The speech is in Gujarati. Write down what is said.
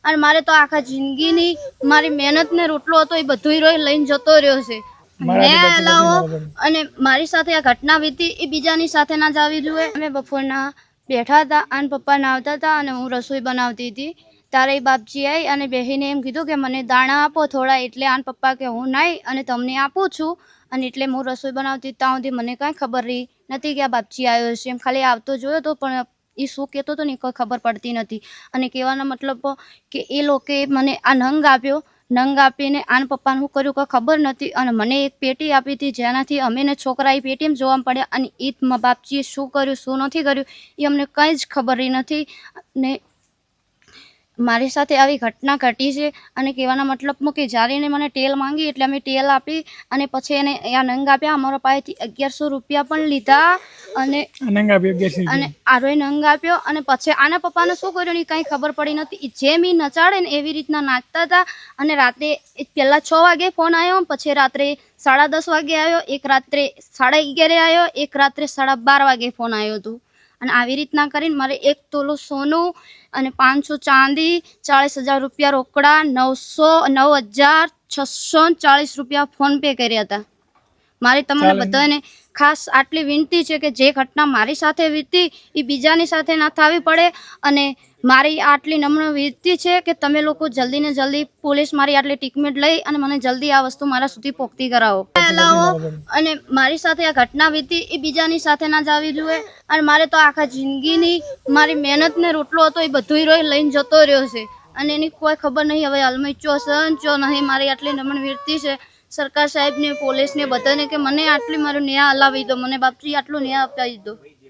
અને મારે તો આખા જિંદગીની મારી મહેનત ને રોટલો હતો એ બધું રોઈ લઈને જતો રહ્યો છે। ન્યાય લાવો અને મારી સાથે આ ઘટના વીતી એ બીજાની સાથે ના જ આવી જોઈએ। અમે બપોરના બેઠા હતા અને પપ્પા નાવતા હતા અને હું રસોઈ બનાવતી હતી ત્યારે એ બાપજી આવી અને બેહીને એમ કીધું કે મને દાણા આપો થોડા, એટલે આન પપ્પા કે હું નાઈ અને તમને આપું છું અને એટલે હું રસોઈ બનાવતી ત્યાં સુધી મને કાંઈ ખબર રહી નથી કે આ બાપજી આવ્યો છે। એમ ખાલી આવતો જોયો તો પણ એ શું કહેતો હતો ને કોઈ ખબર પડતી નથી અને કહેવાનો મતલબ કે એ લોકોએ મને આ નંગ આપ્યો, નંગ આપીને આન પપ્પાને શું કર્યું કોઈ ખબર નથી અને મને એક પેટી આપી હતી જેનાથી અમે ને છોકરા એ પેટીમાં જોવા પડ્યા અને એ બાપજીએ શું કર્યું શું નથી કર્યું એ અમને કંઈ જ ખબર નથી ને મારી સાથે આવી ઘટના ઘટી છે અને કહેવાના મતલબમાં કે જ્યારે એને મને ટેલ માંગી એટલે અમે ટેલ આપી અને પછી એને આ નંગ આપ્યા। અમારા પાસેથી 1100 રૂપિયા પણ લીધા અને આરોય નંગ આપ્યો અને પછી આના પપ્પાને શું કર્યું ને કંઈ ખબર પડી નથી। જેમ એ નચાડે ને એવી રીતના નાચતા હતા અને રાતે પહેલાં 6 વાગે ફોન આવ્યો, પછી રાત્રે 10:30 વાગે આવ્યો, એક રાત્રે 11:30 આવ્યો, એક રાત્રે 12:30 વાગે ફોન આવ્યો હતો અને આવી રીતના કરીને મારે 1 તોલો સોનું અને 500 ચાંદી, 40,000 રૂપિયા રોકડા, 9,640 રૂપિયા ફોન પે કર્યા હતા। મારી તમને બધાને ખાસ આટલી વિનંતી છે કે જે ઘટના મારી સાથે વીતી એ બીજાની સાથે ના થવી પડે અને મારી આટલી નમ્ર વિનંતી છે કે તમે લોકો જલ્દી ને જલ્દી પોલીસ મારી આટલી ટ્રીટમેન્ટ લઈ અને મને જલ્દી આ વસ્તુ મારા સુધી પહોંચતી કરાવો અને મારી સાથે આ ઘટના વીતી એ બીજાની સાથે ના જ આવી જોઈએ અને મારે તો આખા જિંદગીની મારી મહેનત ને રોટલો હતો એ બધું રોઈ લઈને જતો રહ્યો છે અને એની કોઈ ખબર નહીં હવે હાલમાં ચો નહીં। મારી આટલી નમ્ર વિનંતી છે સરકાર સાહેબને, પોલીસને બધાને કે મને આટલી મારો ન્યાય હલાવી દો, મને બાપજી આટલો ન્યાય અપાવી દો।